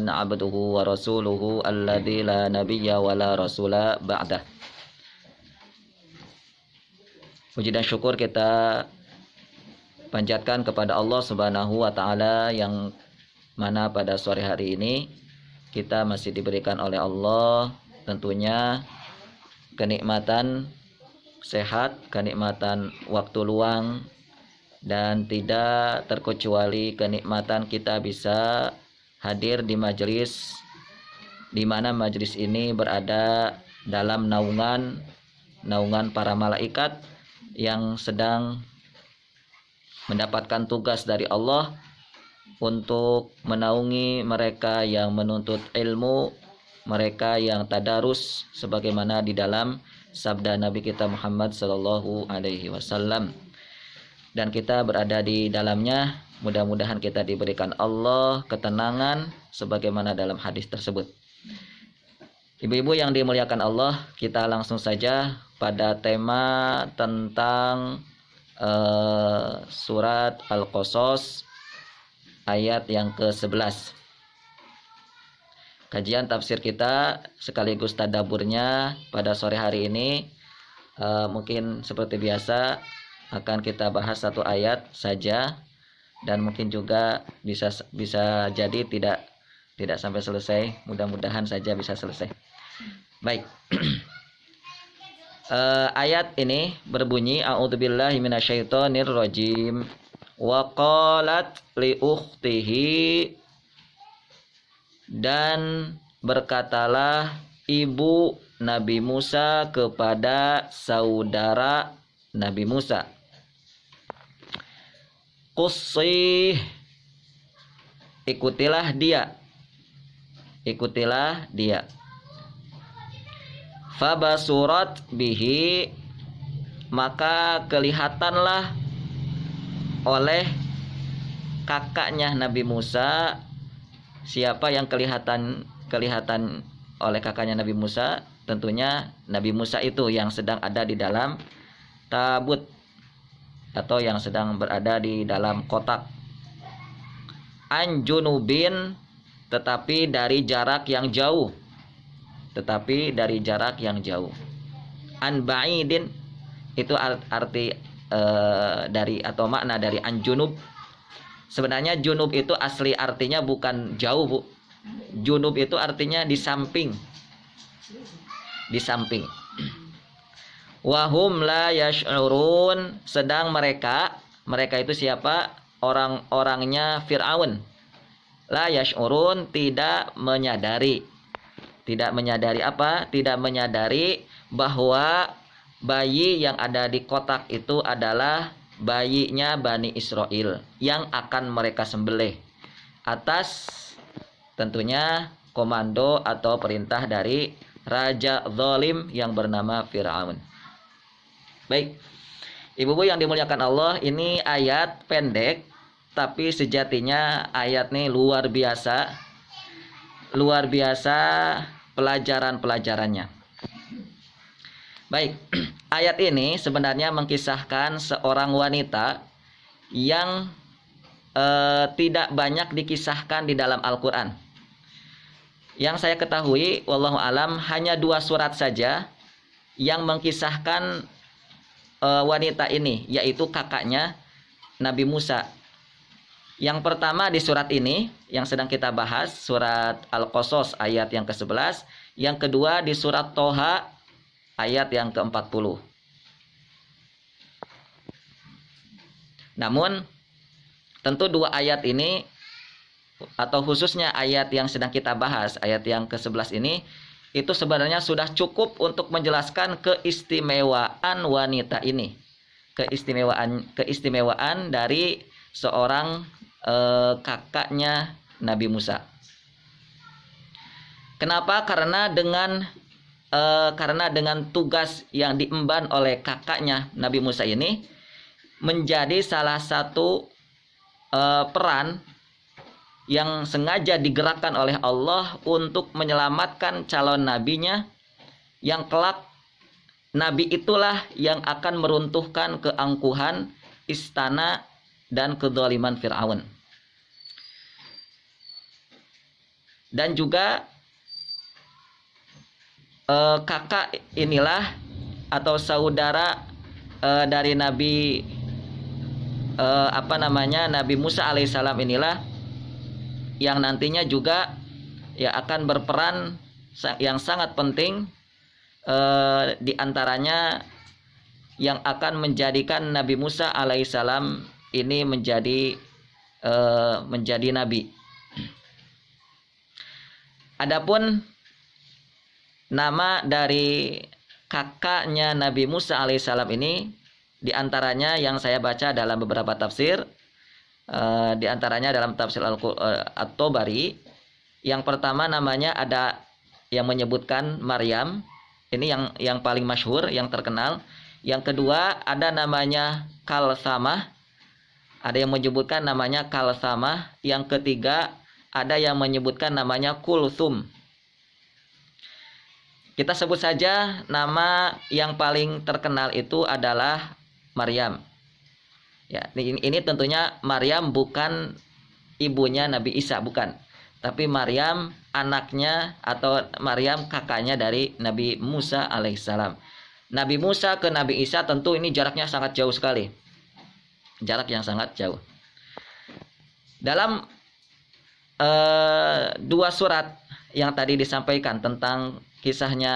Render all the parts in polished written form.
abduhu wa rasuluhu alladzi la nabiyya wa la rasula ba'dah. Puji dan syukur kita panjatkan kepada Allah Subhanahu wa taala yang mana pada sore hari ini kita masih diberikan oleh Allah tentunya kenikmatan sehat, kenikmatan waktu luang, dan tidak terkecuali kenikmatan kita bisa hadir di majelis di mana majelis ini berada dalam naungan para malaikat yang sedang mendapatkan tugas dari Allah untuk menaungi mereka yang menuntut ilmu, mereka yang tadarus sebagaimana di dalam sabda Nabi kita Muhammad sallallahu alaihi wasallam. Dan kita berada di dalamnya, mudah-mudahan kita diberikan Allah ketenangan sebagaimana dalam hadis tersebut. Ibu-ibu yang dimuliakan Allah, kita langsung saja pada tema tentang surat Al-Qasas ayat yang ke-11. Kajian tafsir kita sekaligus tadaburnya pada sore hari ini mungkin seperti biasa akan kita bahas satu ayat saja, dan mungkin juga bisa jadi tidak sampai selesai. Mudah-mudahan saja bisa selesai. Baik. Ayat ini berbunyi a'udzubillahi minasyaitonirrajim. Wa qalat li ukhtihi, dan berkatalah ibu Nabi Musa kepada saudara Nabi Musa, Qussi, ikutilah dia. Fabasurat bihi, maka kelihatanlah oleh kakaknya Nabi Musa. Siapa yang kelihatan oleh kakaknya Nabi Musa? Tentunya Nabi Musa itu yang sedang ada di dalam tabut atau yang sedang berada di dalam kotak. Anjunubin, tetapi dari jarak yang jauh. Anba'idin, itu arti dari atau makna dari anjunub. Sebenarnya junub itu asli artinya bukan jauh, Bu. Junub itu artinya di samping. Wahum la yash'urun, sedang mereka itu siapa? Orang-orangnya Fir'aun. La yash'urun, tidak menyadari apa? Tidak menyadari bahwa bayi yang ada di kotak itu adalah bayinya Bani Israel yang akan mereka sembelih atas tentunya komando atau perintah dari raja zalim yang bernama Fir'aun. Baik, ibu-ibu yang dimuliakan Allah, ini ayat pendek tapi sejatinya ayat ini luar biasa pelajarannya. Baik, ayat ini sebenarnya mengkisahkan seorang wanita yang tidak banyak dikisahkan di dalam Al-Quran. Yang saya ketahui, wallahu alam, hanya 2 surat saja yang mengkisahkan wanita ini, yaitu kakaknya Nabi Musa. Yang pertama di surat ini yang sedang kita bahas, surat Al-Qasas ayat yang ke-11. Yang kedua di surat Toha ayat yang ke-40. Namun tentu 2 ayat ini, atau khususnya ayat yang sedang kita bahas, ayat yang ke-11 ini, itu sebenarnya sudah cukup untuk menjelaskan keistimewaan wanita ini. Keistimewaan dari seorang kakaknya Nabi Musa. Kenapa? Karena dengan tugas yang diemban oleh kakaknya Nabi Musa ini menjadi salah satu peran yang sengaja digerakkan oleh Allah untuk menyelamatkan calon nabinya, yang kelak nabi itulah yang akan meruntuhkan keangkuhan istana dan kezaliman Fir'aun. Dan juga kakak inilah atau saudara dari Nabi Nabi Musa alaihissalam inilah yang nantinya juga ya akan berperan yang sangat penting, di antaranya yang akan menjadikan Nabi Musa alaihissalam ini menjadi nabi. Adapun nama dari kakaknya Nabi Musa alaihissalam ini, di antaranya yang saya baca dalam beberapa tafsir, di antaranya dalam tafsir At-Tabari, yang pertama namanya ada yang menyebutkan Maryam, ini yang paling masyhur, yang terkenal. Yang kedua ada namanya Kalsamah, ada yang menyebutkan namanya Kalsamah. Yang ketiga ada yang menyebutkan namanya Kulsum. Kita sebut saja nama yang paling terkenal itu adalah Maryam. Ya, ini tentunya Maryam bukan ibunya Nabi Isa, bukan. Tapi Maryam anaknya atau Maryam kakaknya dari Nabi Musa alaihissalam. Nabi Musa ke Nabi Isa tentu ini jaraknya sangat jauh sekali. Jarak yang sangat jauh. Dalam dua surat yang tadi disampaikan tentang kisahnya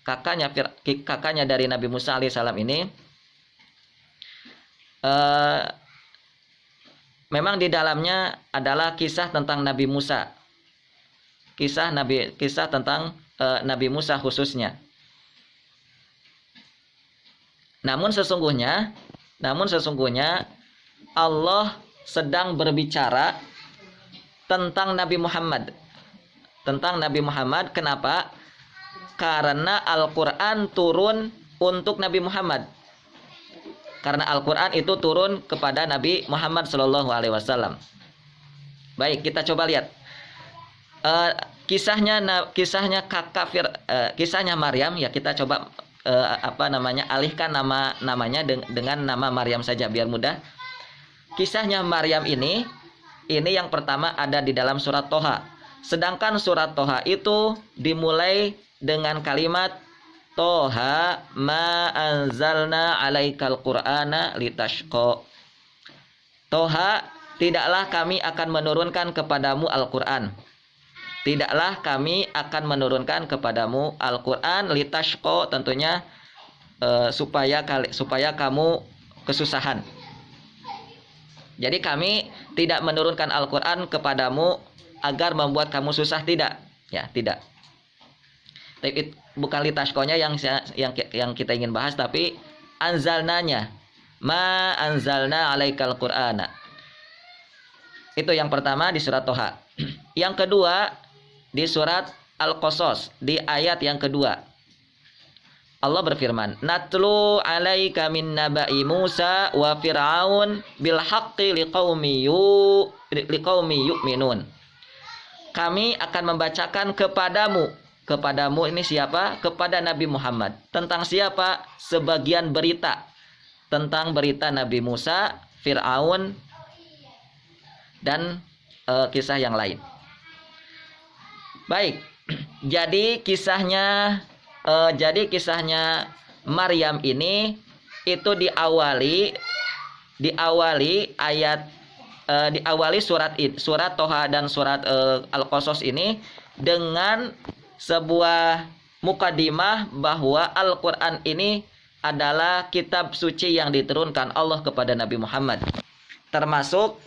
kakaknya dari Nabi Musa alaihissalam ini, memang di dalamnya adalah kisah tentang Nabi Musa, kisah tentang Nabi Musa khususnya. Namun sesungguhnya Allah sedang berbicara tentang Nabi Muhammad. Kenapa? Karena Al-Quran turun untuk Nabi Muhammad. Karena Al-Quran itu turun kepada Nabi Muhammad SAW. Baik, kita coba lihat kisahnya kisahnya Maryam. Ya, kita coba alihkan namanya dengan nama Maryam saja biar mudah. Kisahnya Maryam ini yang pertama ada di dalam surat Toha. Sedangkan surat Toha itu dimulai dengan kalimat Toha ma anzalna alaikal qur'ana litashqa. Toha, tidaklah kami akan menurunkan kepadamu Al-Quran. Tidaklah kami akan menurunkan kepadamu Al-Quran litashqa, tentunya supaya kamu kesusahan. Jadi kami tidak menurunkan Al-Quran kepadamu agar membuat kamu susah, tidak. Ya, tidak. Tapi bukan litashqonya yang kita ingin bahas, tapi anzalnanya. Ma anzalna alaikal qur'ana. Itu yang pertama di surat Toha. Yang kedua di surat Al-Qasas, di ayat yang kedua, Allah berfirman, Natlu alaika min naba'i Musa wa Fir'aun bil haqqi liqaumi yu'minun. Kami akan membacakan kepadamu ini siapa? Kepada Nabi Muhammad. Tentang siapa? Sebagian berita tentang berita Nabi Musa, Fir'aun, dan kisah yang lain. Baik, jadi kisahnya Maryam ini itu diawali surat Toha dan surat Al-Qasas ini dengan sebuah mukadimah bahwa Al-Quran ini adalah kitab suci yang diturunkan Allah kepada Nabi Muhammad, termasuk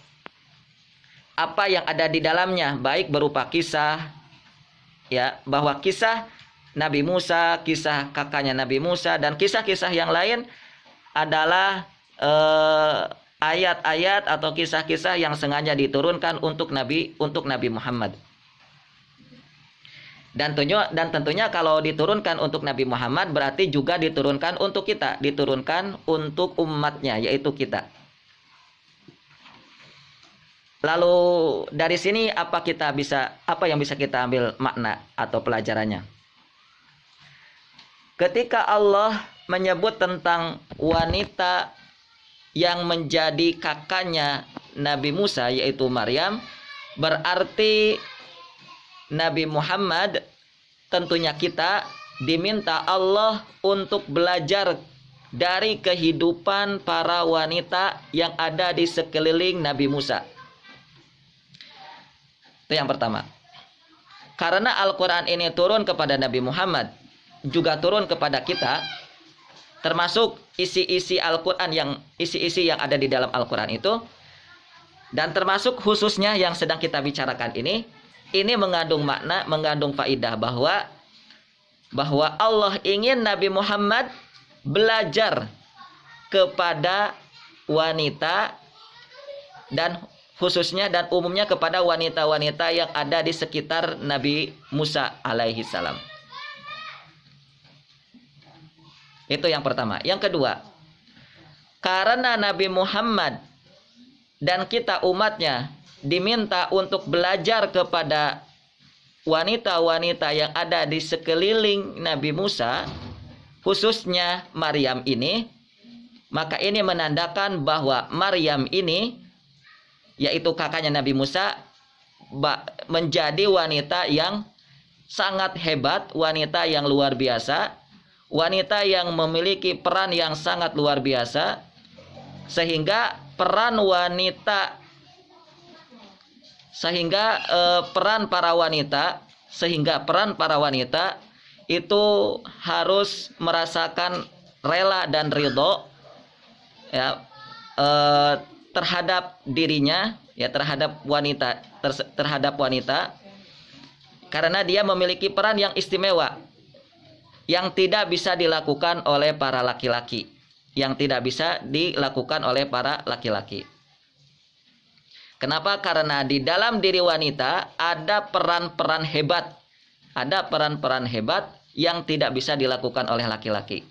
apa yang ada di dalamnya, baik berupa kisah, ya, bahwa kisah Nabi Musa, kisah kakaknya Nabi Musa, dan kisah-kisah yang lain adalah ayat-ayat atau kisah-kisah yang sengaja diturunkan untuk Nabi Muhammad. Dan tentunya kalau diturunkan untuk Nabi Muhammad berarti juga diturunkan untuk kita, diturunkan untuk umatnya, yaitu kita. Lalu dari sini apa yang bisa kita ambil makna atau pelajarannya? Ketika Allah menyebut tentang wanita yang menjadi kakaknya Nabi Musa, yaitu Maryam, berarti Nabi Muhammad, tentunya kita diminta Allah untuk belajar dari kehidupan para wanita yang ada di sekeliling Nabi Musa. Itu yang pertama. Karena Al-Quran ini turun kepada Nabi Muhammad, juga turun kepada kita, termasuk isi-isi Al-Quran isi-isi yang ada di dalam Al-Quran itu, dan termasuk khususnya yang sedang kita bicarakan ini mengandung makna, mengandung faidah bahwa Allah ingin Nabi Muhammad belajar kepada wanita, dan khususnya dan umumnya kepada wanita-wanita yang ada di sekitar Nabi Musa alaihi salam. Itu yang pertama. Yang kedua, karena Nabi Muhammad dan kita umatnya diminta untuk belajar kepada wanita-wanita yang ada di sekeliling Nabi Musa, khususnya Maryam ini, maka ini menandakan bahwa Maryam ini, yaitu kakaknya Nabi Musa, menjadi wanita yang sangat hebat, wanita yang luar biasa, wanita yang memiliki peran yang sangat luar biasa, sehingga peran para wanita itu harus merasakan rela dan ridho, ya, terhadap dirinya, ya, terhadap wanita, karena dia memiliki peran yang istimewa yang tidak bisa dilakukan oleh para laki-laki, Kenapa? Karena di dalam diri wanita ada peran-peran hebat yang tidak bisa dilakukan oleh laki-laki.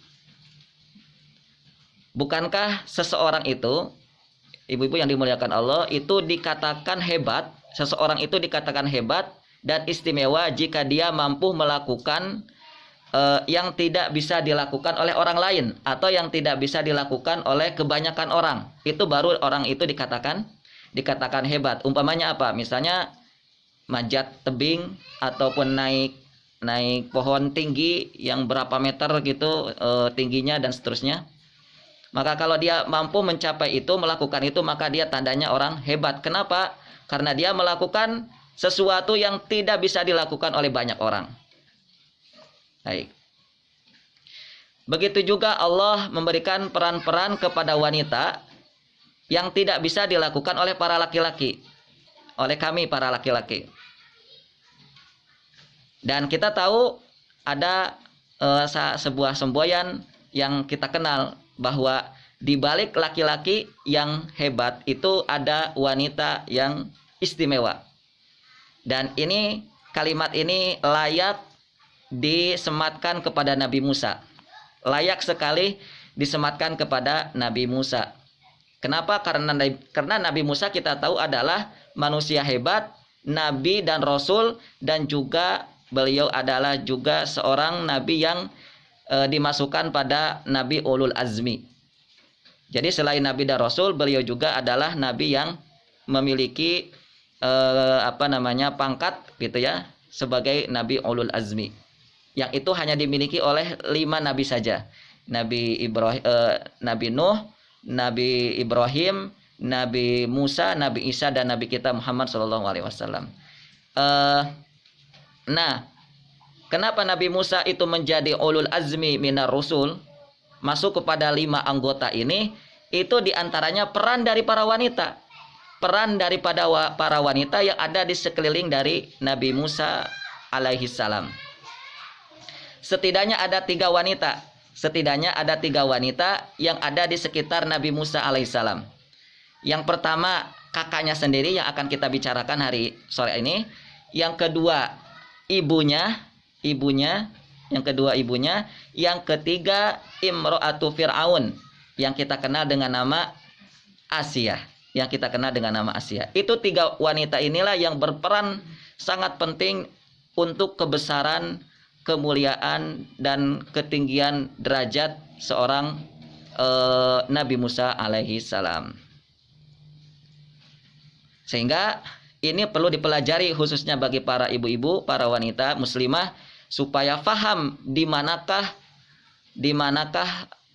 Bukankah seseorang itu, ibu-ibu yang dimuliakan Allah, itu dikatakan hebat, seseorang itu dikatakan hebat dan istimewa jika dia mampu melakukan yang tidak bisa dilakukan oleh orang lain, atau yang tidak bisa dilakukan oleh kebanyakan orang. Itu baru orang itu dikatakan hebat. Umpamanya apa? Misalnya manjat tebing ataupun naik pohon tinggi yang berapa meter gitu tingginya dan seterusnya. Maka kalau dia mampu mencapai itu, melakukan itu, maka dia tandanya orang hebat. Kenapa? Karena dia melakukan sesuatu yang tidak bisa dilakukan oleh banyak orang. Baik. Begitu juga Allah memberikan peran-peran kepada wanita yang tidak bisa dilakukan oleh para laki-laki, oleh kami para laki-laki. Dan kita tahu ada sebuah semboyan yang kita kenal, bahwa di balik laki-laki yang hebat itu ada wanita yang istimewa. Dan ini, kalimat ini layak disematkan kepada Nabi Musa. Layak sekali disematkan kepada Nabi Musa. Kenapa? Karena Nabi Musa kita tahu adalah manusia hebat, nabi dan rasul, dan juga beliau adalah juga seorang nabi yang dimasukkan pada nabi ulul azmi. Jadi selain nabi dan rasul, beliau juga adalah nabi yang memiliki pangkat gitu ya, sebagai nabi ulul azmi. Yang itu hanya dimiliki oleh 5 nabi saja. Nabi Nuh, Nabi Ibrahim, Nabi Musa, Nabi Isa, dan Nabi kita Muhammad SAW. Nah, kenapa Nabi Musa itu menjadi ulul azmi minar rusul, masuk kepada 5 anggota ini? Itu diantaranya peran dari para wanita, peran daripada para wanita yang ada di sekeliling dari Nabi Musa alaihi salam. Setidaknya ada 3 wanita yang ada di sekitar Nabi Musa alaihissalam. Yang pertama, kakaknya sendiri yang akan kita bicarakan hari sore ini. Yang kedua, ibunya. Yang ketiga, Imro'atu Fir'aun, yang kita kenal dengan nama Asia. Itu 3 wanita inilah yang berperan sangat penting untuk kebesaran, kemuliaan, dan ketinggian derajat seorang Nabi Musa alaihi salam. Sehingga ini perlu dipelajari khususnya bagi para ibu-ibu, para wanita muslimah supaya faham di manakah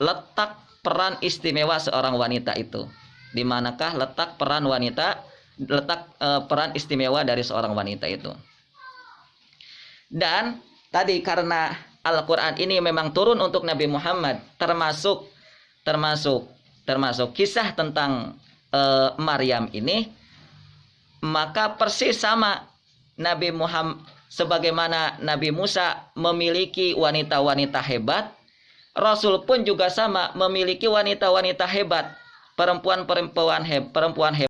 letak peran istimewa seorang wanita itu. Di manakah letak peran istimewa dari seorang wanita itu. Dan tadi karena Al-Qur'an ini memang turun untuk Nabi Muhammad, termasuk kisah tentang Maryam ini, maka persis sama Nabi Muhammad sebagaimana Nabi Musa memiliki wanita-wanita hebat, Rasul pun juga sama memiliki wanita-wanita hebat, perempuan hebat